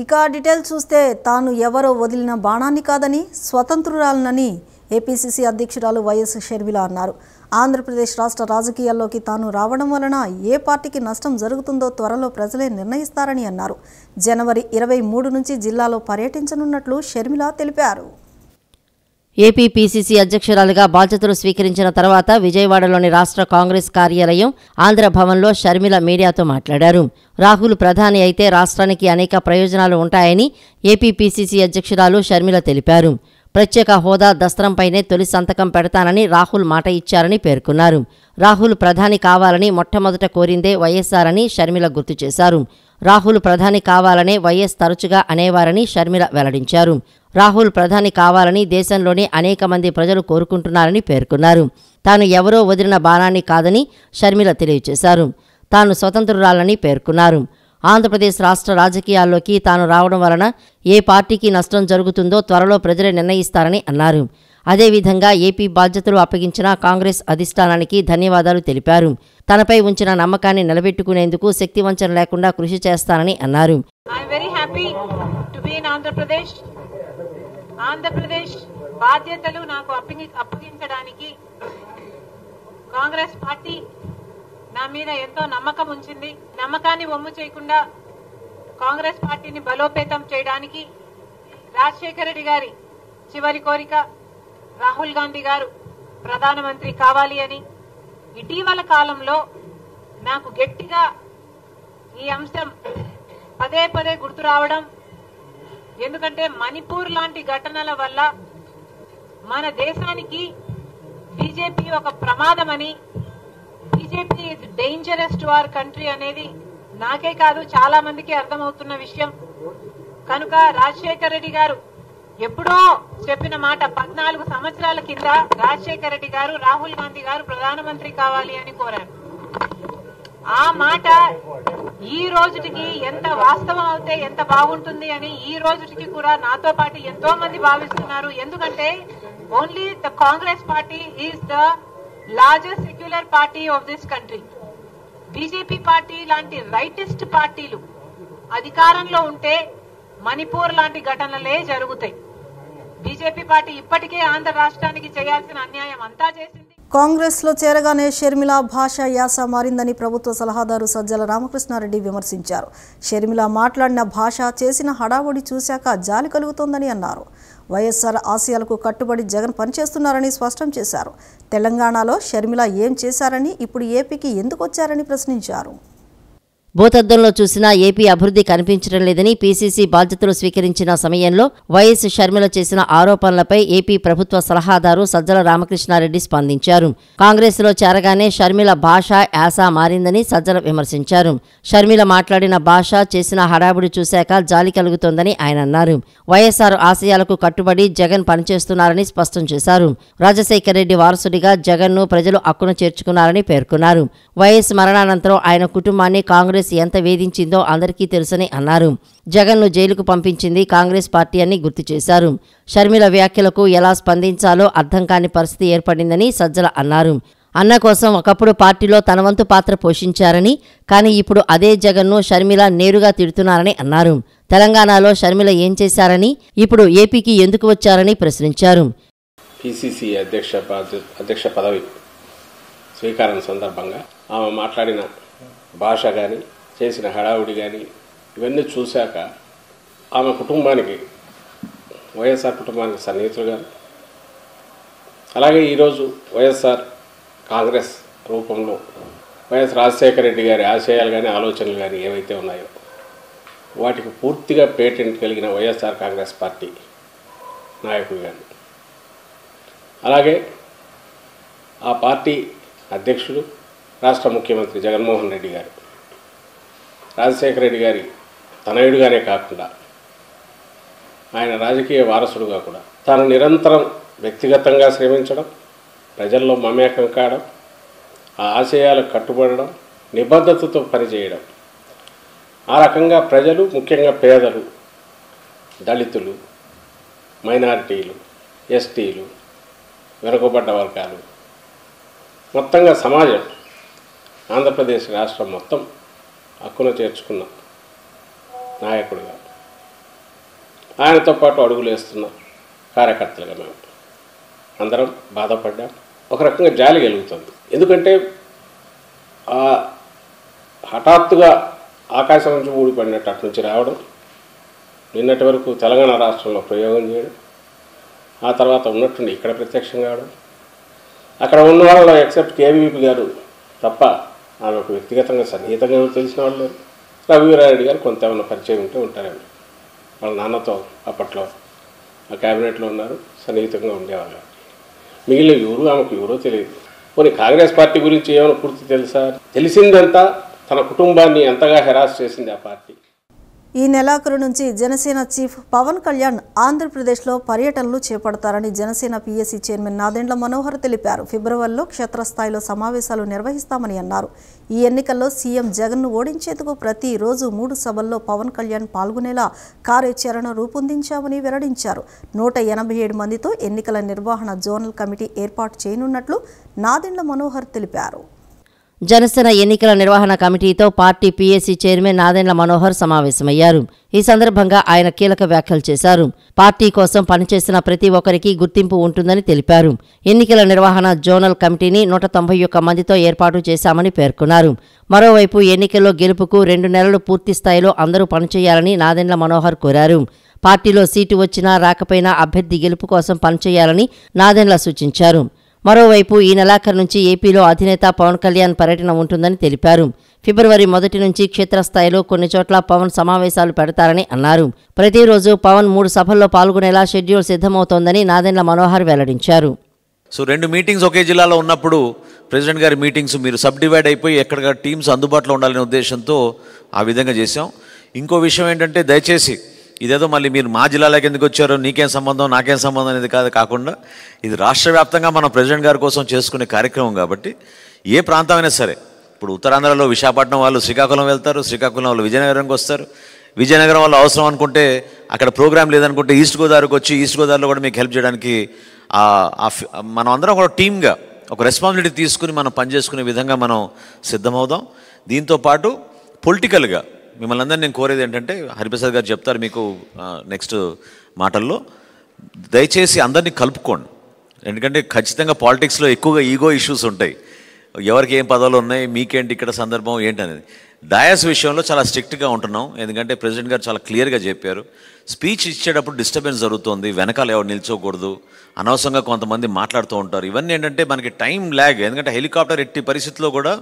ఇక డీటెయిల్స్ చూస్తే తాను ఎవరో వదిలిన బాణాన్ని కాదని స్వతంత్రురాలనని ఏపీసీసీ అధ్యక్షురాలు వైఎస్ షర్మిల అన్నారు. ఆంధ్రప్రదేశ్ రాష్ట్ర రాజకీయాల్లోకి తాను రావడం వలన ఏ పార్టీకి నష్టం జరుగుతుందో త్వరలో ప్రజలే నిర్ణయిస్తారని అన్నారు. జనవరి 23 నుంచి జిల్లాలో పర్యటించనున్నట్లు షర్మిల తెలిపారు. ఏపీ పీసీసీ అధ్యక్షురాలుగా బాధ్యతలు స్వీకరించిన తర్వాత విజయవాడలోని రాష్ట్ర కాంగ్రెస్ కార్యాలయం ఆంధ్ర భవన్లో షర్మిల మీడియాతో మాట్లాడారు. రాహుల్ ప్రధాని అయితే రాష్ట్రానికి అనేక ప్రయోజనాలు ఉంటాయని ఏపీ పీసీసీ అధ్యక్షురాలు షర్మిల తెలిపారు. ప్రత్యేక హోదా దస్త్రంపైనే తొలి సంతకం పెడతానని రాహుల్ మాట ఇచ్చారని పేర్కొన్నారు. రాహుల్ ప్రధాని కావాలని మొట్టమొదట కోరిందే వైఎస్ఆర్ అని షర్మిల గుర్తు చేశారు. రాహుల్ ప్రధాని కావాలనే వైఎస్ తరచుగా అనేవారని షర్మిల వెల్లడించారు. రాహుల్ ప్రధాని కావాలని దేశంలోని అనేక మంది ప్రజలు కోరుకుంటున్నారని పేర్కొన్నారు. తాను ఎవరో వదిలిన బాణాన్ని కాదని షర్మిల తెలియజేశారు. తాను స్వతంత్రురాలని పేర్కొన్నారు. ఆంధ్రప్రదేశ్ రాష్ట్ర రాజకీయాల్లోకి తాను రావడం వలన ఏ పార్టీకి నష్టం జరుగుతుందో త్వరలో ప్రజలే నిర్ణయిస్తారని అన్నారు. అదేవిధంగా ఏపీ బాధ్యతలు అప్పగించిన కాంగ్రెస్ అధిష్టానానికి ధన్యవాదాలు తెలిపారు. తనపై ఉంచిన నమ్మకాన్ని నిలబెట్టుకునేందుకు శక్తివంచన లేకుండా కృషి చేస్తానని అన్నారు. ఆంధ్రప్రదేశ్ బాధ్యతలు నాకు అప్పగించడానికి కాంగ్రెస్ పార్టీ నా మీద ఎంతో నమ్మకం ఉంచింది. నమ్మకాన్ని వమ్ము చేయకుండా కాంగ్రెస్ పార్టీని బలోపేతం చేయడానికి రాజశేఖర రెడ్డి గారి చివరి కోరిక రాహుల్ గాంధీ గారు ప్రధానమంత్రి కావాలి అని ఇటీవల కాలంలో నాకు గట్టిగా ఈ అంశం పదే పదే గుర్తు రావడం, ఎందుకంటే మణిపూర్ లాంటి ఘటనల వల్ల మన దేశానికి బీజేపీ ఒక ప్రమాదమని, BJP is dangerous to our country అనేది నాకే కాదు చాలా మందికి అర్థమవుతున్న విషయం. కనుక రాజశేఖర రెడ్డి గారు ఎప్పుడో చెప్పిన మాట 14 సంవత్సరాల కింద రాజశేఖర రెడ్డి గారు రాహుల్ గాంధీ గారు ప్రధానమంత్రి కావాలి అని కోరారు. ఆ మాట ఈ రోజుటికి ఎంత వాస్తవం అవుతే ఎంత బాగుంటుంది అని ఈ రోజుటికి కూడా నాతో పాటు ఎంతో మంది భావిస్తున్నారు. ఎందుకంటే only the Congress party is the largest secular party of this country. BJP party లాంటి రైటిస్ట్ పార్టీలు అధికారంలో ఉంటే మణిపూర్ లాంటి ఘటనలే జరుగుతాయి. బీజేపీ పార్టీ ఇప్పటికే ఆంధ్ర రాష్ట్రానికి చేయాల్సిన అన్యాయం అంతా చేసింది. కాంగ్రెస్లో చేరగానే షర్మిల భాష యాస మారిందని ప్రభుత్వ సలహాదారు సజ్జల రామకృష్ణారెడ్డి విమర్శించారు. షర్మిల మాట్లాడిన భాష చేసిన హడావుడి చూశాక జాలి కలుగుతోందని అన్నారు. వైఎస్ఆర్ ఆశయాలకు కట్టుబడి జగన్ పనిచేస్తున్నారని స్పష్టం చేశారు. తెలంగాణలో షర్మిల ఏం చేశారని, ఇప్పుడు ఏపీకి ఎందుకు వచ్చారని ప్రశ్నించారు. భూతద్దంలో చూసినా ఏపీ అభివృద్ధి కనిపించడం లేదని పీసీసీ బాధ్యతలు స్వీకరించిన సమయంలో వైఎస్ షర్మిల చేసిన ఆరోపణలపై ఏపీ ప్రభుత్వ సలహాదారు సజ్జల రామకృష్ణారెడ్డి స్పందించారు. కాంగ్రెస్లో చేరగానే షర్మిల భాష యాస మారిందని సజ్జల విమర్శించారు. షర్మిల మాట్లాడిన భాష చేసిన హడావుడి చూశాక జాలి కలుగుతోందని ఆయన అన్నారు. వైఎస్ఆర్ ఆశయాలకు కట్టుబడి జగన్ పనిచేస్తున్నారని స్పష్టం చేశారు. రాజశేఖర రెడ్డి వారసుడిగా జగన్ను ప్రజలు అక్కున చేర్చుకున్నారని పేర్కొన్నారు. వైఎస్ మరణానంతరం ఆయన కుటుంబాన్ని కాంగ్రెస్ ఎంత వేధించిందో అందరికీ తెలుసని అన్నారు. జగన్ను జైలుకు పంపించింది కాంగ్రెస్ పార్టీ అని గుర్తు చేశారు. షర్మిల వ్యాఖ్యలకు ఎలా స్పందించాలో అర్థం కాని పరిస్థితి ఏర్పడిందని సజ్జల అన్నారు. అన్న కోసం ఒకప్పుడు పార్టీలో తన వంతు పాత్ర పోషించారని, కానీ ఇప్పుడు అదే జగన్ను షర్మిల నేరుగా తిడుతున్నారని అన్నారు. తెలంగాణలో షర్మిల ఏం చేశారని, ఇప్పుడు ఏపీకి ఎందుకు వచ్చారని ప్రశ్నించారు. పిసిసి అధ్యక్ష పదవి స్వీకారం సందర్భంగా ఆమె మాట్లాడిన భాష కానీ, చేసిన హడావుడి కానీ ఇవన్నీ చూశాక ఆమె కుటుంబానికి, వైఎస్ఆర్ కుటుంబానికి సన్నిహితులుగా, అలాగే ఈరోజు వైఎస్ఆర్ కాంగ్రెస్ రూపంలో వైఎస్ రాజశేఖర రెడ్డి గారి ఆశయాలు కానీ ఆలోచనలు కానీ ఏవైతే ఉన్నాయో వాటికి పూర్తిగా పేటెంట్ కలిగిన వైఎస్ఆర్ కాంగ్రెస్ పార్టీ నాయకుడు కానీ, అలాగే ఆ పార్టీ అధ్యక్షుడు రాష్ట్ర ముఖ్యమంత్రి జగన్మోహన్ రెడ్డి గారు రాజశేఖర రెడ్డి గారి తనయుడిగానే కాకుండా ఆయన రాజకీయ వారసుడుగా కూడా తాను నిరంతరం వ్యక్తిగతంగా శ్రమించడం, ప్రజల్లో మమేకం కావడం, ఆ ఆశయాలకు కట్టుబడడం, నిబద్ధతతో పనిచేయడం, ఆ రకంగా ప్రజలు, ముఖ్యంగా పేదలు, దళితులు, మైనారిటీలు, ఎస్టీలు, వెనుకబడ్డ వర్గాలు, మొత్తంగా సమాజం, ఆంధ్రప్రదేశ్ రాష్ట్రం మొత్తం హక్కున చేర్చుకున్న నాయకుడిగా ఆయనతో పాటు అడుగులు వేస్తున్న కార్యకర్తలుగా మేము అందరం బాధపడ్డాం. ఒక రకంగా జాలి కలుగుతుంది. ఎందుకంటే హఠాత్తుగా ఆకాశం నుంచి ఊడిపడినట్టు అటు నుంచి రావడం, నిన్నటి వరకు తెలంగాణ రాష్ట్రంలో ప్రయోగం చేయడం, ఆ తర్వాత ఉన్నట్టుండి ఇక్కడ ప్రత్యక్షం కావడం, అక్కడ ఉన్న వాళ్ళలో ఎక్సెప్ట్ కేవీపీ గారు తప్ప ఆమెకు వ్యక్తిగతంగా సన్నిహితంగా తెలిసిన వాళ్ళు లేరు. రఘువీరారెడ్డి గారు కొంత ఏమైనా పరిచయం ఉంటే ఉంటారేమో, వాళ్ళ నాన్నతో అప్పట్లో ఆ క్యాబినెట్లో ఉన్నారు, సన్నిహితంగా ఉండేవాళ్ళు. మిగిలిన ఎవరు ఆమెకు ఎవరో తెలియదు. పోనీ కాంగ్రెస్ పార్టీ గురించి ఏమైనా పూర్తి తెలుసా? తెలిసిందంతా తన కుటుంబాన్ని ఎంతగా హెరాస్ చేసింది ఆ పార్టీ. ఈ నెలాఖరు నుంచి జనసేన చీఫ్ పవన్ కళ్యాణ్ ఆంధ్రప్రదేశ్లో పర్యటనలు చేపడతారని జనసేన పీఎస్సీ చైర్మన్ నాదెండ్ల మనోహర్ తెలిపారు. ఫిబ్రవరిలో క్షేత్రస్థాయిలో సమావేశాలు నిర్వహిస్తామని అన్నారు. ఈ ఎన్నికల్లో సీఎం జగన్ను ఓడించేందుకు ప్రతిరోజు 3 సభల్లో పవన్ కళ్యాణ్ పాల్గొనేలా కార్యాచరణ రూపొందించామని వెల్లడించారు. 187 మందితో ఎన్నికల నిర్వహణ జోనల్ కమిటీ ఏర్పాటు చేయనున్నట్లు నాదెండ్ల మనోహర్ తెలిపారు. జనసేన ఎన్నికల నిర్వహణ కమిటీతో party PSC chairman Nadendla Manohar సమావేశమయ్యారు. ఈ సందర్భంగా ఆయన కీలక వ్యాఖ్యలు చేశారు. పార్టీ కోసం పనిచేసిన ప్రతి ఒక్కరికి గుర్తింపు ఉంటుందని తెలిపారు. ఎన్నికల నిర్వహణ జోనల్ కమిటీని 191 మందితో ఏర్పాటు చేశామని పేర్కొన్నారు. మరోవైపు ఎన్నికల్లో గెలుపుకు 2 నెలలు పూర్తి స్థాయిలో అందరూ పనిచేయాలని నాదెండ్ల మనోహర్ కోరారు. పార్టీలో సీటు వచ్చినా రాకపోయినా అభ్యర్థి గెలుపు కోసం పనిచేయాలని నాదెండ్ల సూచించారు. మరోవైపు ఈ నెలాఖరు నుంచి ఏపీలో అధినేత పవన్ కళ్యాణ్ పర్యటన ఉంటుందని తెలిపారు. ఫిబ్రవరి 1 నుంచి క్షేత్రస్థాయిలో కొన్ని చోట్ల పవన్ సమావేశాలు పెడతారని అన్నారు. ప్రతిరోజు పవన్ 3 సభల్లో పాల్గొనేలా షెడ్యూల్ సిద్ధమవుతోందని నాదెండ్ల మనోహర్ వెల్లడించారు. సో 2 మీటింగ్స్ ఒకే జిల్లాలో ఉన్నప్పుడు ప్రెసిడెంట్ గారి మీటింగ్స్ మీరు సబ్ డివైడ్ అయిపోయి ఎక్కడ టీమ్స్ అందుబాటులో ఉండాలనే ఉద్దేశంతో ఆ విధంగా చేశాం. ఇంకో విషయం ఏంటంటే, దయచేసి ఇదేదో మళ్ళీ మీరు మా జిల్లాలోకి ఎందుకు వచ్చారో, నీకేం సంబంధం నాకేం సంబంధం అనేది కాకుండా ఇది రాష్ట్ర వ్యాప్తంగా మనం ప్రెసిడెంట్ గారి కోసం చేసుకునే కార్యక్రమం కాబట్టి ఏ ప్రాంతమైనా సరే, ఇప్పుడు ఉత్తరాంధ్రలో విశాఖపట్నం వాళ్ళు శ్రీకాకుళం వెళ్తారు, శ్రీకాకుళం వాళ్ళు విజయనగరంకి వస్తారు, విజయనగరం వాళ్ళు అవసరం అనుకుంటే అక్కడ ప్రోగ్రామ్ లేదనుకుంటే ఈస్ట్ గోదావరికి వచ్చి ఈస్ట్ గోదావరిలో కూడా మీకు హెల్ప్ చేయడానికి మనం అందరం కూడా టీమ్గా ఒక రెస్పాన్సిబిలిటీ తీసుకుని మనం పనిచేసుకునే విధంగా మనం సిద్ధమవుదాం. దీంతోపాటు పొలిటికల్గా మిమ్మల్ని అందరినీ నేను కోరేది ఏంటంటే, హరిప్రసాద్ గారు చెప్తారు మీకు నెక్స్ట్ మాటల్లో, దయచేసి అందరినీ కలుపుకోండి. ఎందుకంటే ఖచ్చితంగా పాలిటిక్స్లో ఎక్కువగా ఈగో ఇష్యూస్ ఉంటాయి. ఎవరికి ఏం పదవులు ఉన్నాయి, మీకేంటి ఇక్కడ సందర్భం ఏంటనేది. డయాస్ విషయంలో చాలా స్ట్రిక్ట్గా ఉంటున్నాం. ఎందుకంటే ప్రెసిడెంట్ గారు చాలా క్లియర్గా చెప్పారు, స్పీచ్ ఇచ్చేటప్పుడు డిస్టర్బెన్స్ జరుగుతుంది, వెనకాల ఎవరు నిల్చోకూడదు, అనవసరంగా కొంతమంది మాట్లాడుతూ ఉంటారు. ఇవన్నీ ఏంటంటే మనకి టైం ల్యాగ్. ఎందుకంటే హెలికాప్టర్ ఎట్టి పరిస్థితిలో కూడా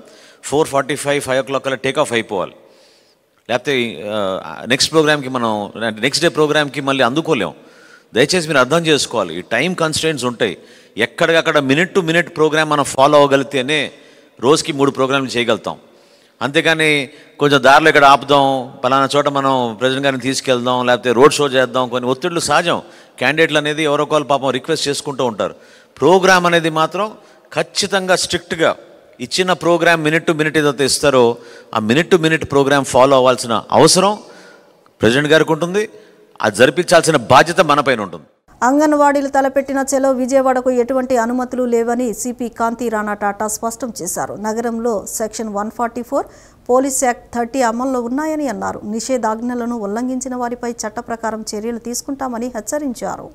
4:45, 5 o'clock కల్లా టేక్ ఆఫ్ అయిపోవాలి. లేకపోతే నెక్స్ట్ ప్రోగ్రామ్కి మనం నెక్స్ట్ డే ప్రోగ్రామ్కి మళ్ళీ అందుకోలేం. దయచేసి మీరు అర్థం చేసుకోవాలి, ఈ టైం కన్స్ట్రెయింట్స్ ఉంటాయి. ఎక్కడికక్కడ మినిట్ టు మినిట్ ప్రోగ్రామ్ మనం ఫాలో అవ్వగలిగితేనే రోజుకి 3 ప్రోగ్రాంలు చేయగలుగుతాం. అంతేకాని కొంచెం దారిలో ఇక్కడ ఆపుదాం, పలానా చోట మనం ప్రెసిడెంట్ గారిని తీసుకెళ్దాం, లేకపోతే రోడ్ షో చేద్దాం, కొన్ని ఒత్తిళ్లు సహజం. క్యాండిడేట్లు అనేది ఎవరో ఒకరు పాపం రిక్వెస్ట్ చేసుకుంటూ ఉంటారు. ప్రోగ్రామ్ అనేది మాత్రం ఖచ్చితంగా స్ట్రిక్ట్గా ఇచ్చిన ప్రోగ్రామ్ మినిట్ టు మినిట్ ఏదైతే ఇస్తారో ఆ minute to minute programme follow అవ్వాల్సిన అవసరం ప్రెసిడెంట్ గారికి ఉంటుంది. అది జరిపించాల్సిన బాధ్యత మన పైన ఉంటుంది. అంగన్వాడీలు తలపెట్టిన చెలో విజయవాడకు ఎటువంటి అనుమతులు లేవని సిపి కాంతి రాణా టాటా స్పష్టం చేశారు. నగరంలో సెక్షన్ 144, పోలీస్ యాక్ట్ 30 అమల్లో ఉన్నాయని అన్నారు. నిషేధాజ్ఞలను ఉల్లంఘించిన వారిపై చట్ట ప్రకారం చర్యలు తీసుకుంటామని హెచ్చరించారు.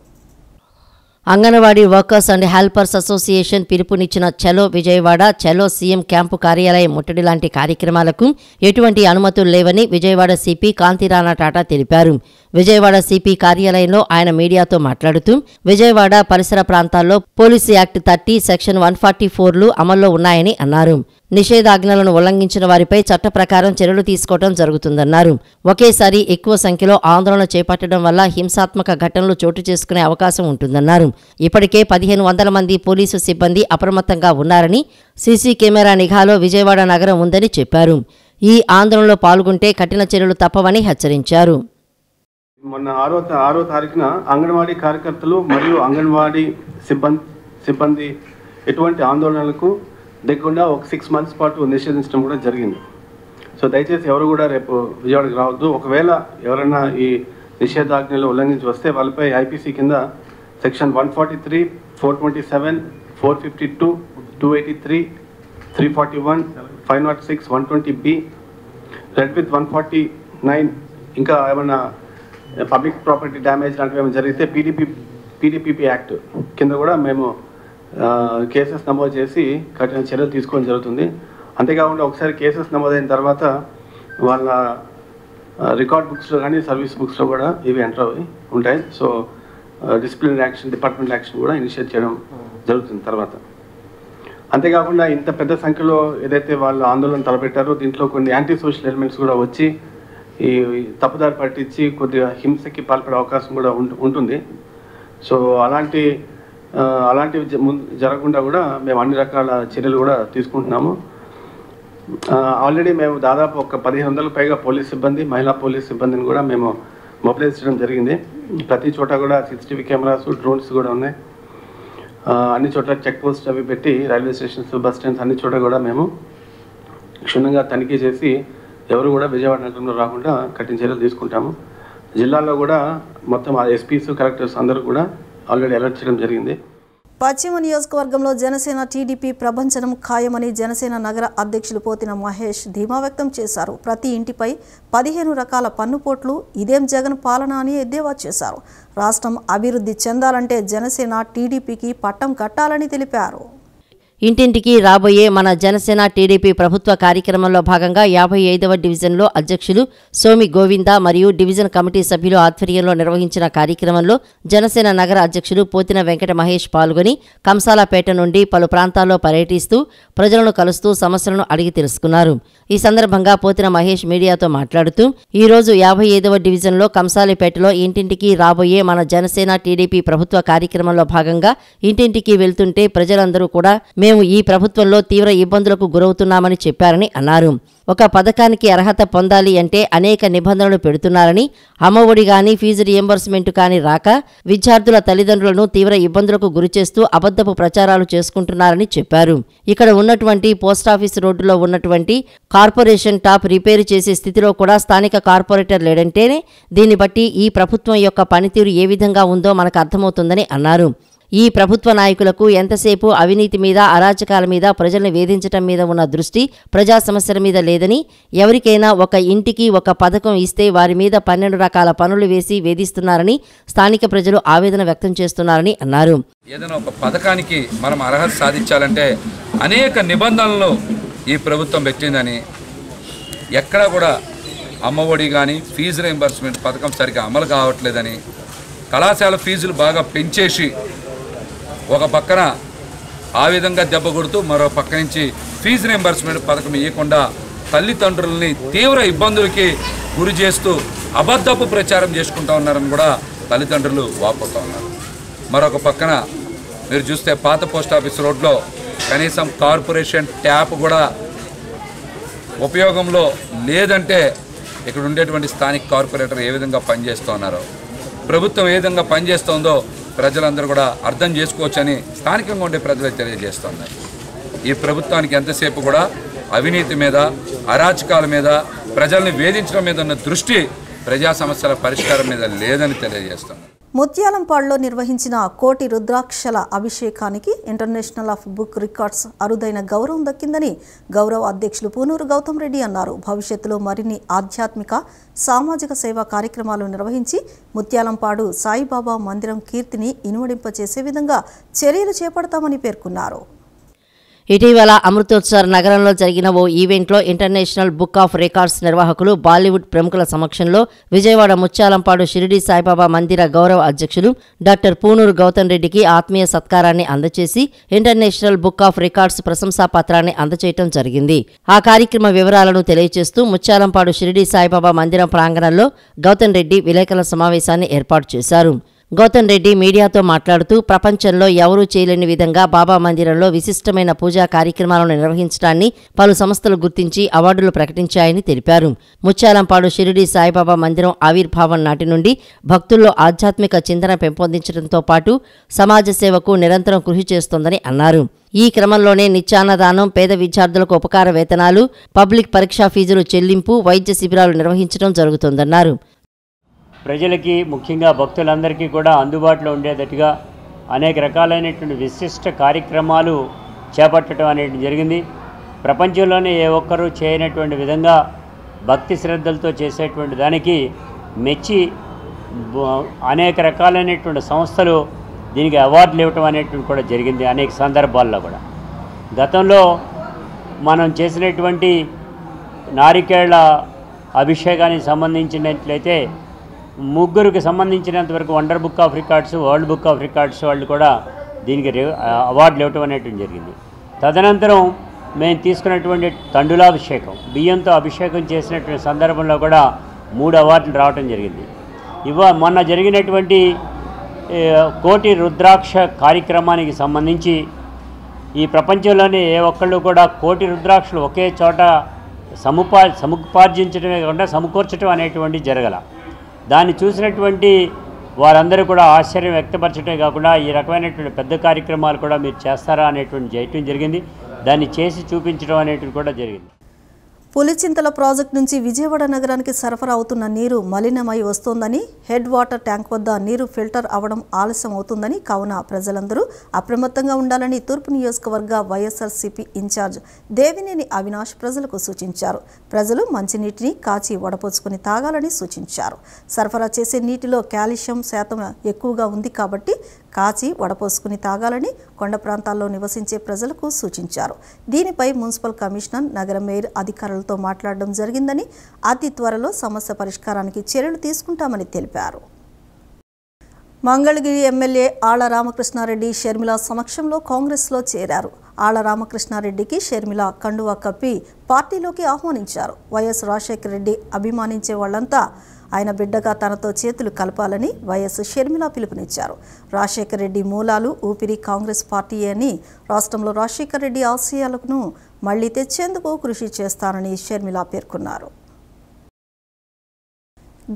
Anganwadi workers and helpers association పిలుపునిచ్చిన చలో విజయవాడ, చలో సీఎం క్యాంపు కార్యాలయం ముట్టడి లాంటి కార్యక్రమాలకు ఎటువంటి అనుమతులు లేవని విజయవాడ సిపి కాంతి రాణా టాటా తెలిపారు. విజయవాడ సిపి కార్యాలయంలో ఆయన మీడియాతో మాట్లాడుతూ, విజయవాడ పరిసర ప్రాంతాల్లో పోలీసు యాక్ట్ 30, సెక్షన్ 144లు అమల్లో ఉన్నాయని అన్నారు. నిషేధాజ్ఞలను ఉల్లంఘించిన వారిపై చట్ట ప్రకారం చర్యలు తీసుకోవడం జరుగుతుందన్నారు. ఒకేసారి ఎక్కువ సంఖ్యలో ఆందోళన చేపట్టడం వల్ల హింసాత్మక ఘటనలు చోటు చేసుకునే అవకాశం ఉంటుందన్నారు. ఇప్పటికే 1500 మంది పోలీసు సిబ్బంది అప్రమత్తంగా ఉన్నారని, సీసీ కెమెరా నిఘాలో విజయవాడ నగరం ఉందని చెప్పారు. ఈ ఆందోళనలో పాల్గొంటే కఠిన చర్యలు తప్పవని హెచ్చరించారు. మొన్న 6వ తారీఖున అంగన్వాడీ కార్యకర్తలు మరియు అంగన్వాడీ సిబ్బంది ఎటువంటి ఆందోళనలకు దిగకుండా ఒక 6 months పాటు నిషేధించడం కూడా జరిగింది. సో దయచేసి ఎవరు కూడా రేపు విజయవాడకి రావద్దు. ఒకవేళ ఎవరైనా ఈ నిషేధాజ్ఞలు ఉల్లంఘించి వస్తే వాళ్ళపై ఐపీసీ కింద సెక్షన్ 143, 427, 452, 283, 341, 506, 120B, రెడ్ విత్ 149 ఇంకా ఏమైనా పబ్లిక్ ప్రాపర్టీ డ్యామేజ్ లాంటివి ఏమైనా జరిగితే పీడీపీపీ యాక్ట్ కింద కూడా మేము కేసెస్ నమోదు చేసి కఠిన చర్యలు తీసుకోవడం జరుగుతుంది. అంతేకాకుండా ఒకసారి కేసెస్ నమోదైన తర్వాత వాళ్ళ రికార్డ్ బుక్స్లో కానీ సర్వీస్ బుక్స్లో కూడా ఇవి ఎంటర్ అవి ఉంటాయి. So disciplinary action, department action కూడా ఇనిషియేట్ చేయడం జరుగుతుంది తర్వాత. అంతేకాకుండా ఇంత పెద్ద సంఖ్యలో ఏదైతే వాళ్ళు ఆందోళన తలపెట్టారో దీంట్లో కొన్ని యాంటీ సోషల్ ఎలిమెంట్స్ కూడా వచ్చి ఈ తప్పుదారి పట్టించి కొద్దిగా హింసకి పాల్పడే అవకాశం కూడా ఉంటుంది. సో అలాంటివి జరగకుండా కూడా మేము అన్ని రకాల చర్యలు కూడా తీసుకుంటున్నాము. ఆల్రెడీ మేము దాదాపు ఒక 1500 పైగా పోలీస్ సిబ్బంది, మహిళా పోలీస్ సిబ్బందిని కూడా మేము మొబిలైజ్ చేయడం జరిగింది. ప్రతి చోట కూడా CCTV కెమెరాస్, డ్రోన్స్ కూడా ఉన్నాయి. అన్ని చోట్ల చెక్ పోస్ట్ అవి పెట్టి రైల్వే స్టేషన్స్, బస్ స్టాండ్స్ అన్ని చోట కూడా మేము క్షుణ్ణంగా తనిఖీ చేసి ఎవరు కూడా విజయవాడ నగరంలో రాకుండా కఠిన చర్యలు తీసుకుంటాము. జిల్లాలో కూడా మొత్తం ఎస్పీస్, కలెక్టర్స్ అందరూ కూడా ఆల్రెడీ అలర్ట్ చేయడం జరిగింది. పశ్చిమ నియోజకవర్గంలో జనసేన టీడీపీ ప్రభంజనం ఖాయమని జనసేన నగర అధ్యక్షులు పోతిన మహేష్ ధీమా వ్యక్తం చేశారు. ప్రతి ఇంటిపై 15 రకాల పన్నుపోట్లు, ఇదేం జగన్ పాలన అని ఎద్దేవా చేశారు. రాష్ట్రం అభివృద్ధి చెందాలంటే జనసేన టీడీపీకి పట్టం కట్టాలని తెలిపారు. ఇంటింటికి రాబోయే మన జనసేన టీడీపీ ప్రభుత్వ కార్యక్రమంలో భాగంగా 55వ డివిజన్లో అధ్యక్షులు సోమి గోవింద మరియు డివిజన్ కమిటీ సభ్యులు ఆధ్వర్యంలో నిర్వహించిన కార్యక్రమంలో జనసేన నగర అధ్యక్షులు పోతిన వెంకట మహేష్ పాల్గొని కంసాలపేట నుండి పలు ప్రాంతాల్లో పర్యటిస్తూ ప్రజలను కలుస్తూ సమస్యలను అడిగి తెలుసుకున్నారు. ఈ సందర్భంగా పోతిన మహేష్ మీడియాతో మాట్లాడుతూ ఈ రోజు 55వ డివిజన్లో కంసాలిపేటలో ఇంటింటికి రాబోయే మన జనసేన టీడీపీ ప్రభుత్వ కార్యక్రమంలో భాగంగా ఇంటింటికి వెళ్తుంటే ప్రజలందరూ కూడా మేము ఈ ప్రభుత్వంలో తీవ్ర ఇబ్బందులకు గురవుతున్నామని చెప్పారని అన్నారు. ఒక పథకానికి అర్హత పొందాలి అంటే అనేక నిబంధనలు పెడుతున్నారని, అమ్మఒడి గాని ఫీజు రియంబర్స్మెంట్ కానీ రాక విద్యార్థుల తల్లిదండ్రులను తీవ్ర ఇబ్బందులకు గురిచేస్తూ అబద్ధపు ప్రచారాలు చేసుకుంటున్నారని చెప్పారు. ఇక్కడ ఉన్నటువంటి పోస్టాఫీస్ రోడ్డులో ఉన్నటువంటి కార్పొరేషన్ టాప్ రిపేరు చేసే స్థితిలో కూడా స్థానిక కార్పొరేటర్ లేడంటేనే దీన్ని బట్టి ఈ ప్రభుత్వం యొక్క పనితీరు ఏ విధంగా ఉందో మనకు అర్థమవుతుందని అన్నారు. ఈ ప్రభుత్వ నాయకులకు ఎంతసేపు అవినీతి మీద, అరాచకాల మీద, ప్రజల్ని వేధించటం మీద ఉన్న దృష్టి ప్రజా సమస్యల మీద లేదని, ఎవరికైనా ఒక ఇంటికి ఒక పథకం ఇస్తే వారి మీద 12 రకాల పనులు వేసి వేధిస్తున్నారని స్థానిక ప్రజలు ఆవేదన వ్యక్తం చేస్తున్నారని అన్నారు. ఏదైనా ఒక పథకానికి మనం అర్హత సాధించాలంటే అనేక నిబంధనలు ఈ ప్రభుత్వం పెట్టిందని, ఎక్కడా కూడా అమ్మఒడి కానీ ఫీజు రీయింబర్స్మెంట్ పథకం సరిగ్గా అమలు కావట్లేదని, కళాశాల ఫీజులు బాగా పెంచేసి ఒక పక్కన ఆ విధంగా దెబ్బ కొడుతూ మరో పక్క నుంచి ఫీజు రీయింబర్స్మెంట్ పథకం ఇవ్వకుండా తల్లిదండ్రులని తీవ్ర ఇబ్బందులకి గురి చేస్తూ అబద్ధపు ప్రచారం చేసుకుంటూ ఉన్నారని కూడా తల్లిదండ్రులు వాపోతూ ఉన్నారు. మరొక పక్కన మీరు చూస్తే పాత పోస్టాఫీస్ రోడ్లో కనీసం కార్పొరేషన్ ట్యాప్ కూడా ఉపయోగంలో లేదంటే ఇక్కడ ఉండేటువంటి స్థానిక కార్పొరేటర్ ఏ విధంగా పనిచేస్తూ ఉన్నారో, ప్రభుత్వం ఏ విధంగా పనిచేస్తుందో ప్రజలందరూ కూడా అర్థం చేసుకోవచ్చని స్థానికంగా ఉండే ప్రజలకు తెలియజేస్తున్నారు. ఈ ప్రభుత్వానికి ఎంతసేపు కూడా అవినీతి మీద, అరాచకాల మీద, ప్రజల్ని వేధించడం మీద ఉన్న దృష్టి ప్రజా సమస్యల పరిష్కారం మీద లేదని తెలియజేస్తున్నారు. ముత్యాలంపాడులో నిర్వహించిన కోటి రుద్రాక్షల అభిషేకానికి ఇంటర్నేషనల్ ఆఫ్ బుక్ రికార్డ్స్ అరుదైన గౌరవం దక్కిందని గౌరవ అధ్యక్షులు పూనూరు గౌతమ్ రెడ్డి అన్నారు. భవిష్యత్తులో మరిన్ని ఆధ్యాత్మిక, సామాజిక సేవా కార్యక్రమాలు నిర్వహించి ముత్యాలంపాడు సాయిబాబా మందిరం కీర్తిని ఇనుమడింపచేసే విధంగా చర్యలు చేపడతామని పేర్కొన్నారు. ఇటీవల అమృతోత్సర్ నగరంలో జరిగిన ఓ ఈవెంట్లో ఇంటర్నేషనల్ బుక్ ఆఫ్ రికార్డ్స్ నిర్వాహకులు, బాలీవుడ్ ప్రముఖుల సమక్షంలో విజయవాడ ముత్యాలంపాడు షిరిడి సాయిబాబా మందిర గౌరవ అధ్యక్షులు డాక్టర్ పూనూరు గౌతమ్ రెడ్డికి ఆత్మీయ సత్కారాన్ని అందచేసి ఇంటర్నేషనల్ బుక్ ఆఫ్ రికార్డ్స్ ప్రశంసా పత్రాన్ని అందచేయటం జరిగింది. ఆ కార్యక్రమ వివరాలను తెలియజేస్తూ ముత్యాలంపాడు షిరిడి సాయిబాబా మందిరం ప్రాంగణంలో గౌతమ్ రెడ్డి విలేకరుల సమావేశాన్ని ఏర్పాటు చేశారు. గౌతమ్ రెడ్డి మీడియాతో మాట్లాడుతూ ప్రపంచంలో ఎవరూ చేయలేని విధంగా బాబా మందిరంలో విశిష్టమైన పూజా కార్యక్రమాలను నిర్వహించడాన్ని పలు సంస్థలు గుర్తించి అవార్డులు ప్రకటించాయని తెలిపారు. ముత్యాలంపాడు షిరిడి సాయిబాబా మందిరం ఆవిర్భావం నాటి నుండి భక్తుల్లో ఆధ్యాత్మిక చింతన పెంపొందించడంతో పాటు సమాజ సేవకు నిరంతరం కృషి చేస్తోందని అన్నారు. ఈ క్రమంలోనే నిత్యాన్నదానం, పేద విద్యార్థులకు ఉపకార వేతనాలు, పబ్లిక్ పరీక్షా ఫీజులు చెల్లింపు, వైద్య శిబిరాలు నిర్వహించడం జరుగుతోందన్నారు. ప్రజలకి, ముఖ్యంగా భక్తులందరికీ కూడా అందుబాటులో ఉండేటట్టుగా అనేక రకాలైనటువంటి విశిష్ట కార్యక్రమాలు చేపట్టడం అనేది జరిగింది. ప్రపంచంలోనే ఏ ఒక్కరూ చేయనటువంటి విధంగా భక్తి శ్రద్ధలతో చేసేటువంటి దానికి మెచ్చి అనేక రకాలైనటువంటి సంస్థలు దీనికి అవార్డులు ఇవ్వటం అనేటువంటి కూడా జరిగింది అనేక సందర్భాల్లో కూడా. గతంలో మనం చేసినటువంటి నారికేళ్ల అభిషేకానికి సంబంధించినట్లయితే ముగ్గురికి సంబంధించినంతవరకు wonder book of records, world book of records వాళ్ళు కూడా దీనికి అవార్డులు ఇవ్వటం అనేటువంటి జరిగింది. తదనంతరం మేము తీసుకున్నటువంటి తండులాభిషేకం, బియ్యంతో అభిషేకం చేసినటువంటి సందర్భంలో కూడా 3 అవార్డులు రావటం జరిగింది. మొన్న జరిగినటువంటి కోటి రుద్రాక్ష కార్యక్రమానికి సంబంధించి ఈ ప్రపంచంలోనే ఏ ఒక్కళ్ళు కూడా కోటి రుద్రాక్షలు ఒకే చోట సముపార్జించడమే కాకుండా సమకూర్చడం అనేటువంటి జరగల. దాన్ని చూసినటువంటి వారందరూ కూడా ఆశ్చర్యం వ్యక్తపరచడమే కాకుండా ఈ రకమైనటువంటి పెద్ద కార్యక్రమాలు కూడా మీరు చేస్తారా అనేటువంటి చేయటం జరిగింది. దాన్ని చేసి చూపించడం అనేటువంటి కూడా జరిగింది. పులిచింతల ప్రాజెక్టు నుంచి విజయవాడ నగరానికి సరఫరా అవుతున్న నీరు మలినమై వస్తోందని, హెడ్ వాటర్ ట్యాంక్ వద్ద నీరు ఫిల్టర్ అవడం ఆలస్యం అవుతుందని, కావున ప్రజలందరూ అప్రమత్తంగా ఉండాలని తూర్పు నియోజకవర్గ వైఎస్ఆర్సీపీ ఇన్ఛార్జ్ దేవినేని అవినాష్ ప్రజలకు సూచించారు. ప్రజలు మంచినీటిని కాచి వడపోసుకుని తాగాలని సూచించారు. సరఫరా చేసే నీటిలో కాల్షియం శాతం ఎక్కువగా ఉంది కాబట్టి కాచి వడపోసుకుని తాగాలని కొండ ప్రాంతాల్లో నివసించే ప్రజలకు సూచించారు. దీనిపై మున్సిపల్ కమిషనర్, నగర మేయర్ అధికారులతో మాట్లాడడం జరిగిందని, అతి త్వరలో సమస్య పరిష్కారానికి చర్యలు తీసుకుంటామని తెలిపారు. మంగళగిరి ఎమ్మెల్యే ఆళ్ల రామకృష్ణారెడ్డి షర్మిల సమక్షంలో కాంగ్రెస్లో చేరారు. ఆళ్ల రామకృష్ణారెడ్డికి షర్మిల కండువా కప్పి పార్టీలోకి ఆహ్వానించారు. వైఎస్ రాజశేఖర రెడ్డి అభిమానించే వాళ్లంతా ఆయన బిడ్డగా తనతో చేతులు కలపాలని వైఎస్ షర్మిల పిలుపునిచ్చారు. రాజశేఖర రెడ్డి మూలాలు, ఊపిరి కాంగ్రెస్ పార్టీయే అని, రాష్ట్రంలో రాజశేఖర రెడ్డి ఆశయాలను మళ్లీ తెచ్చేందుకు కృషి చేస్తానని షర్మిల పేర్కొన్నారు.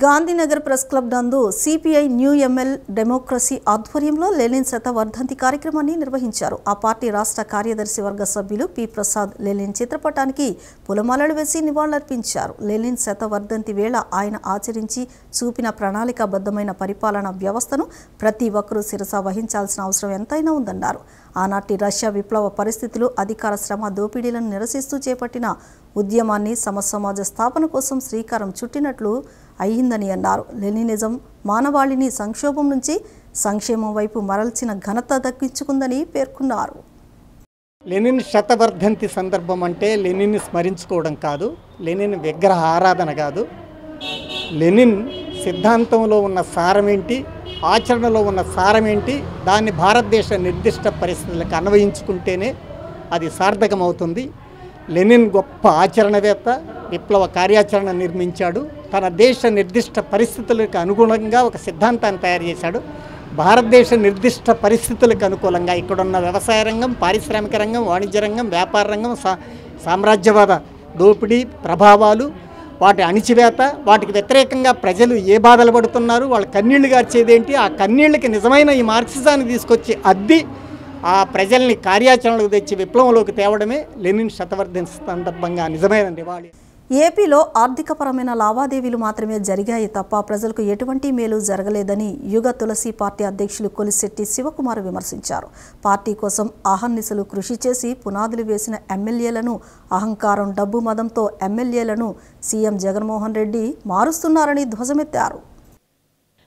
గాంధీనగర్ ప్రెస్ క్లబ్ నందు సిపిఐ న్యూ ఎంఎల్ డెమోక్రసీ ఆధ్వర్యంలో లెనిన్ శతవర్ధంతి కార్యక్రమాన్ని నిర్వహించారు. ఆ పార్టీ రాష్ట్ర కార్యదర్శి వర్గ సభ్యులు పి ప్రసాద్ లెనిన్ చిత్రపటానికి పూలమాలలు వేసి నివాళులర్పించారు. లెనిన్ శతవర్ధంతి వేళ ఆయన ఆచరించి చూపిన ప్రణాళికాబద్ధమైన పరిపాలనా వ్యవస్థను ప్రతి ఒక్కరూ శిరస వహించాల్సిన అవసరం ఎంతైనా ఉందన్నారు. ఆనాటి రష్యా విప్లవ పరిస్థితులు, అధికార శ్రమ దోపిడీలను నిరసిస్తూ చేపట్టిన ఉద్యమాన్ని సమసమాజ స్థాపన కోసం శ్రీకారం చుట్టినట్లు అయ్యిందని అన్నారు. లెనినిజం మానవాళిని సంక్షోభం నుంచి సంక్షేమం వైపు మరల్చిన ఘనత దక్కించుకుందని పేర్కొన్నారు. లెనిన్ శతవర్ధంతి సందర్భం అంటే లెనిన్ స్మరించుకోవడం కాదు, లెనిన్ విగ్రహ ఆరాధన కాదు. లెనిన్ సిద్ధాంతంలో ఉన్న సారమేంటి, ఆచరణలో ఉన్న సారమేంటి, దాన్ని భారతదేశ నిర్దిష్ట పరిస్థితులకు అన్వయించుకుంటేనే అది సార్థకమవుతుంది. లెనిన్ గొప్ప ఆచరణవేత్త, విప్లవ కార్యాచరణ నిర్మించాడు. తన దేశ నిర్దిష్ట పరిస్థితులకు అనుగుణంగా ఒక సిద్ధాంతాన్ని తయారు చేశాడు. భారతదేశ నిర్దిష్ట పరిస్థితులకు అనుకూలంగా ఇక్కడున్న వ్యవసాయ రంగం, పారిశ్రామిక రంగం, వాణిజ్య రంగం, వ్యాపార రంగం, సామ్రాజ్యవాద దోపిడీ ప్రభావాలు, వాటి అణిచివేత, వాటికి వ్యతిరేకంగా ప్రజలు ఏ బాధలు పడుతున్నారు, వాళ్ళ కన్నీళ్లు గార్చేదేంటి, ఆ కన్నీళ్ళకి నిజమైన ఈ మార్క్సిజాన్ని తీసుకొచ్చి అద్ది ఆ ప్రజల్ని కార్యాచరణకు తెచ్చి విప్లవంలోకి తేవడమే లెనిన్ శతవర్ధంతి సందర్భంగా నిజమైన నివాళి. ఏపీలో ఆర్థికపరమైన లావాదేవీలు మాత్రమే జరిగాయి తప్ప ప్రజలకు ఎటువంటి మేలు జరగలేదని యుగ తులసి పార్టీ అధ్యక్షులు కొలిశెట్టి శివకుమార్ విమర్శించారు. పార్టీ కోసం అహర్నిశలు కృషి చేసి పునాదులు వేసిన ఎమ్మెల్యేలను, అహంకారం, డబ్బు మదంతో ఎమ్మెల్యేలను సీఎం జగన్మోహన్ రెడ్డి మారుస్తున్నారని ధ్వజమెత్తారు.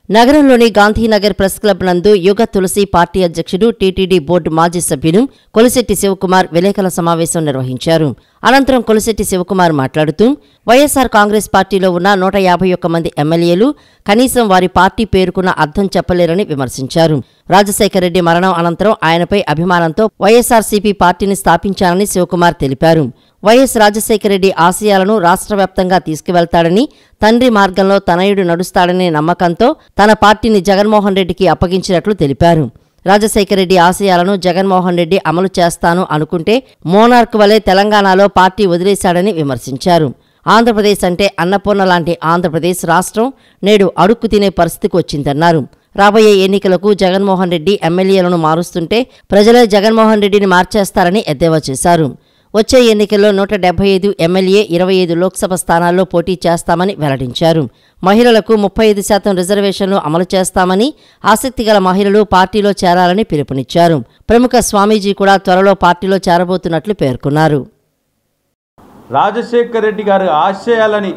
నగరంలోని గాంధీనగర్ ప్రెస్ క్లబ్ నందు యుగ తులసి పార్టీ అధ్యక్షుడు, టీటీడీ బోర్డు మాజీ సభ్యులు కొలిశెట్టి శివకుమార్ విలేకరుల సమావేశం నిర్వహించారు. అనంతరం కొలిశెట్టి శివకుమార్ మాట్లాడుతూ వైఎస్ఆర్ కాంగ్రెస్ పార్టీలో ఉన్న 151 మంది ఎమ్మెల్యేలు కనీసం వారి పార్టీ పేరుకున్న అర్థం చెప్పలేరని విమర్శించారు. రాజశేఖర రెడ్డి మరణం అనంతరం ఆయనపై అభిమానంతో వైఎస్ఆర్సీపీ పార్టీని స్థాపించానని శివకుమార్ తెలిపారు. వైఎస్ రాజశేఖర రెడ్డి ఆశయాలను రాష్ట్ర వ్యాప్తంగా తీసుకువెళ్తాడని, తండ్రి మార్గంలో తనయుడు నడుస్తాడనే నమ్మకంతో తన పార్టీని జగన్మోహన్ రెడ్డికి అప్పగించినట్లు తెలిపారు. రాజశేఖర రెడ్డి ఆశయాలను జగన్మోహన్ రెడ్డి అమలు చేస్తాను అనుకుంటే మోనార్క్ వలె తెలంగాణలో పార్టీ వదిలేశాడని విమర్శించారు. ఆంధ్రప్రదేశ్ అంటే అన్నపూర్ణ లాంటి ఆంధ్రప్రదేశ్ రాష్ట్రం నేడు అడుక్కు తినే పరిస్థితికి వచ్చిందన్నారు. రాబోయే ఎన్నికలకు జగన్మోహన్ రెడ్డి ఎమ్మెల్యేలను మారుస్తుంటే ప్రజలే జగన్మోహన్ రెడ్డిని మార్చేస్తారని ఎద్దేవా చేశారు. వచ్చే ఎన్నికల్లో 175 ఎమ్మెల్యే, 25 లోక్సభ స్థానాల్లో పోటీ చేస్తామని వెల్లడించారు. మహిళలకు 35% రిజర్వేషన్లు అమలు చేస్తామని, ఆసక్తిగల మహిళలు పార్టీలో చేరాలని పిలుపునిచ్చారు. ప్రముఖ స్వామీజీ కూడా త్వరలో పార్టీలో చేరబోతున్నట్లు పేర్కొన్నారు. రాజశేఖర రెడ్డి గారి ఆశయాలని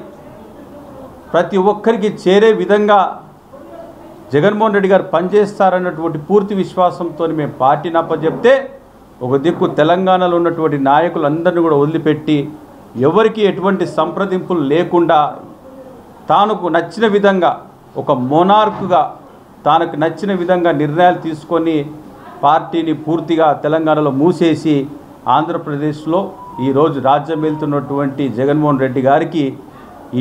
ప్రతి ఒక్కరికి చేరే విధంగా జగన్మోహన్ రెడ్డి గారు పనిచేస్తారన్నటువంటి పూర్తి విశ్వాసంతో మేము పార్టీని అప్పచెప్తే ఒక దిక్కు తెలంగాణలో ఉన్నటువంటి నాయకులందరినీ కూడా వదిలిపెట్టి ఎవరికి ఎటువంటి సంప్రదింపులు లేకుండా తానుకు నచ్చిన విధంగా ఒక మోనార్క్గా తానుకు నచ్చిన విధంగా నిర్ణయాలు తీసుకొని పార్టీని పూర్తిగా తెలంగాణలో మూసేసి ఆంధ్రప్రదేశ్లో ఈరోజు రాజ్యం వెళ్తున్నటువంటి జగన్మోహన్ రెడ్డి గారికి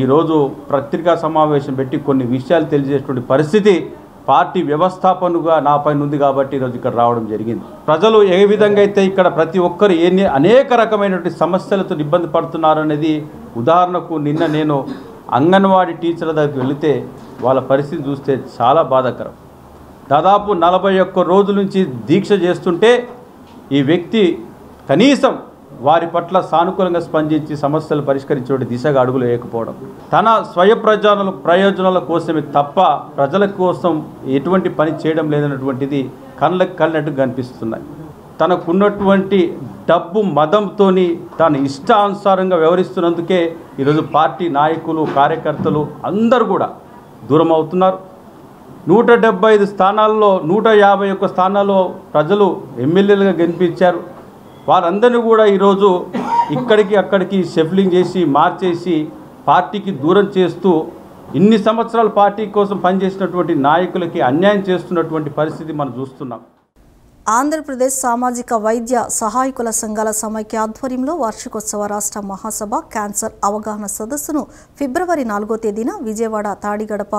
ఈరోజు పత్రికా సమావేశం పెట్టి కొన్ని విషయాలు తెలియజేటువంటి పరిస్థితి పార్టీ వ్యవస్థాపనగా నా పైన ఉంది కాబట్టి ఈరోజు ఇక్కడ రావడం జరిగింది. ప్రజలు ఏ విధంగా అయితే ఇక్కడ ప్రతి ఒక్కరు అనేక రకమైనటువంటి సమస్యలతో ఇబ్బంది పడుతున్నారు అనేది ఉదాహరణకు నిన్న నేను అంగన్వాడీ టీచర్ల దగ్గరికి వెళితే వాళ్ళ పరిస్థితి చూస్తే చాలా బాధాకరం. దాదాపు 41 రోజుల నుంచి దీక్ష చేస్తుంటే ఈ వ్యక్తి కనీసం వారి పట్ల సానుకూలంగా స్పందించి సమస్యలు పరిష్కరించే దిశగా అడుగులు వేయకపోవడం, తన స్వయ ప్రయోజనాల కోసమే తప్ప ప్రజల కోసం ఎటువంటి పని చేయడం లేదన్నటువంటిది కళ్ళకు కళ్ళనట్టు కనిపిస్తున్నాయి. తనకున్నటువంటి డబ్బు మదంతో తన ఇష్టానుసారంగా వ్యవహరిస్తున్నందుకే ఈరోజు పార్టీ నాయకులు కార్యకర్తలు అందరూ కూడా దూరం అవుతున్నారు. 175 స్థానాల్లో 151 స్థానాల్లో ప్రజలు ఎమ్మెల్యేలుగా గెలిపించారు. వారందరినీ కూడా ఈరోజు ఇక్కడికి అక్కడికి షెఫ్లింగ్ చేసి మార్చేసి పార్టీకి దూరం చేస్తూ ఇన్ని సంవత్సరాలు పార్టీ కోసం పనిచేసినటువంటి నాయకులకి అన్యాయం చేస్తున్నటువంటి పరిస్థితి మనం చూస్తున్నాం. ఆంధ్రప్రదేశ్ సామాజిక వైద్య సహాయకుల సంఘాల సమైక్య ఆధ్వర్యంలో వార్షికోత్సవ రాష్ట్ర మహాసభ క్యాన్సర్ అవగాహన సదస్సును ఫిబ్రవరి 4వ తేదీన విజయవాడ తాడిగడప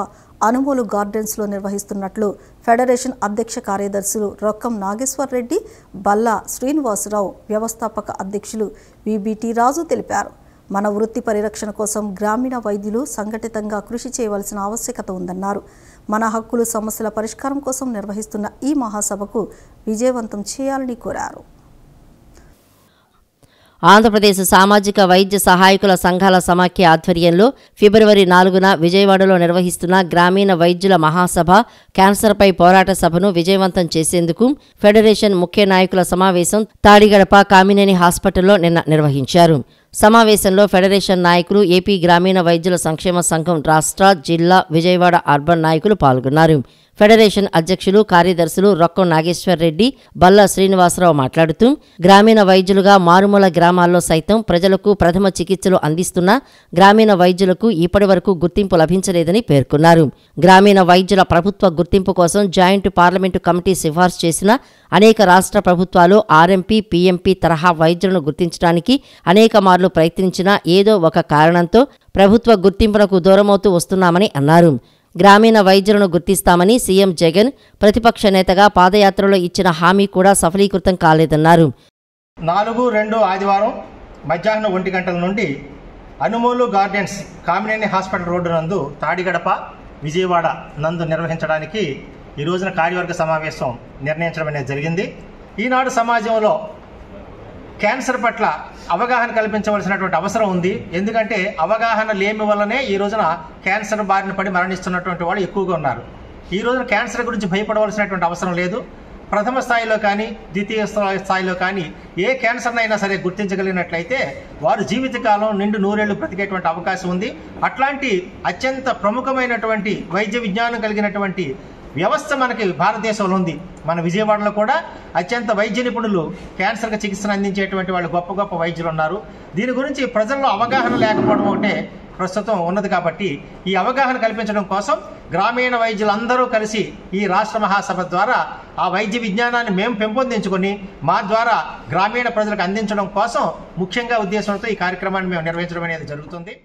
అనుమోలు గార్డెన్స్లో నిర్వహిస్తున్నట్లు ఫెడరేషన్ అధ్యక్ష కార్యదర్శులు రొక్కం నాగేశ్వర్ రెడ్డి, బల్లా శ్రీనివాసరావు, వ్యవస్థాపక అధ్యక్షులు విబిటి రాజు తెలిపారు. మన వృత్తి పరిరక్షణ కోసం గ్రామీణ వైద్యులు సంఘటితంగా కృషి చేయవలసిన ఆవశ్యకత ఉందన్నారు. మన హక్కులు సమస్యల పరిష్కారం కోసం నిర్వహిస్తున్న ఈ మహాసభకు విజయవంతం చేయాలని కోరారు. ఆంధ్రప్రదేశ్ సామాజిక వైద్య సహాయకుల సంఘాల సమాఖ్య ఆధ్వర్యంలో ఫిబ్రవరి 4న విజయవాడలో నిర్వహిస్తున్న గ్రామీణ వైద్యుల మహాసభ క్యాన్సర్పై పోరాట సభను విజయవంతం చేసేందుకు ఫెడరేషన్ ముఖ్య నాయకుల సమావేశం తాడిగడప కామినేని హాస్పిటల్లో నిన్న నిర్వహించారు. సమావేశంలో ఫెడరేషన్ నాయకులు, ఏపీ గ్రామీణ వైద్యుల సంక్షేమ సంఘం రాష్ట్ర, జిల్లా, విజయవాడ అర్బన్ నాయకులు పాల్గొన్నారు. ఫెడరేషన్ అధ్యక్షులు, కార్యదర్శులు రొక్కం నాగేశ్వర్ రెడ్డి, బల్లా శ్రీనివాసరావు మాట్లాడుతూ గ్రామీణ వైద్యులుగా మారుమూల గ్రామాల్లో సైతం ప్రజలకు ప్రథమ చికిత్సలు అందిస్తున్న గ్రామీణ వైద్యులకు ఇప్పటి వరకు గుర్తింపు లభించలేదని పేర్కొన్నారు. గ్రామీణ వైద్యుల ప్రభుత్వ గుర్తింపు కోసం జాయింట్ పార్లమెంటు కమిటీ సిఫార్సు చేసిన అనేక రాష్ట్ర ప్రభుత్వాలు ఆర్ఎంపీ, పీఎంపీ తరహా వైద్యులను గుర్తించడానికి అనేక మార్లు ప్రయత్నించినా ఏదో ఒక కారణంతో ప్రభుత్వ గుర్తింపునకు దూరమవుతూ వస్తున్నామని అన్నారు. గ్రామీణ వైద్యులను గుర్తిస్తామని సీఎం జగన్ ప్రతిపక్ష నేతగా పాదయాత్రలో ఇచ్చిన హామీ కూడా సఫలీకృతం కాలేదన్నారు. 4/2 ఆదివారం మధ్యాహ్నం 1 గంటల నుండి Anumolu gardens Kamineni hospital road నందు తాడిగడప విజయవాడ నందు నిర్వహించడానికి ఈ రోజున కార్యవర్గ సమావేశం నిర్ణయించడం అనేది జరిగింది. ఈనాడు సమాజంలో క్యాన్సర్ పట్ల అవగాహన కల్పించవలసినటువంటి అవసరం ఉంది. ఎందుకంటే అవగాహన లేమి వల్లనే ఈ రోజున క్యాన్సర్ బారిన పడి మరణిస్తున్నటువంటి వాళ్ళు ఎక్కువగా ఉన్నారు. ఈ రోజున క్యాన్సర్ గురించి భయపడవలసినటువంటి అవసరం లేదు. ప్రథమ స్థాయిలో కానీ ద్వితీయ స్థాయిలో కానీ ఏ క్యాన్సర్నైనా సరే గుర్తించగలిగినట్లయితే వారు జీవితకాలం నిండు 100 ఏళ్లు బ్రతికేటువంటి అవకాశం ఉంది. అట్లాంటి అత్యంత ప్రముఖమైనటువంటి వైద్య విజ్ఞానం కలిగినటువంటి వ్యవస్థ మనకి భారతదేశంలో ఉంది. మన విజయవాడలో కూడా అత్యంత వైద్య నిపుణులు క్యాన్సర్కి చికిత్సను అందించేటువంటి వాళ్ళు గొప్ప గొప్ప వైద్యులు ఉన్నారు. దీని గురించి ప్రజల్లో అవగాహన లేకపోవడం ఒకటే ప్రస్తుతం ఉన్నది. కాబట్టి ఈ అవగాహన కల్పించడం కోసం గ్రామీణ వైద్యులందరూ కలిసి ఈ రాష్ట్ర మహాసభ ద్వారా ఆ వైద్య విజ్ఞానాన్ని మేము పెంపొందించుకొని మా ద్వారా గ్రామీణ ప్రజలకు అందించడం కోసం ముఖ్యంగా ఉద్దేశంతో ఈ కార్యక్రమాన్ని మేము నిర్వహించడం అనేది జరుగుతుంది.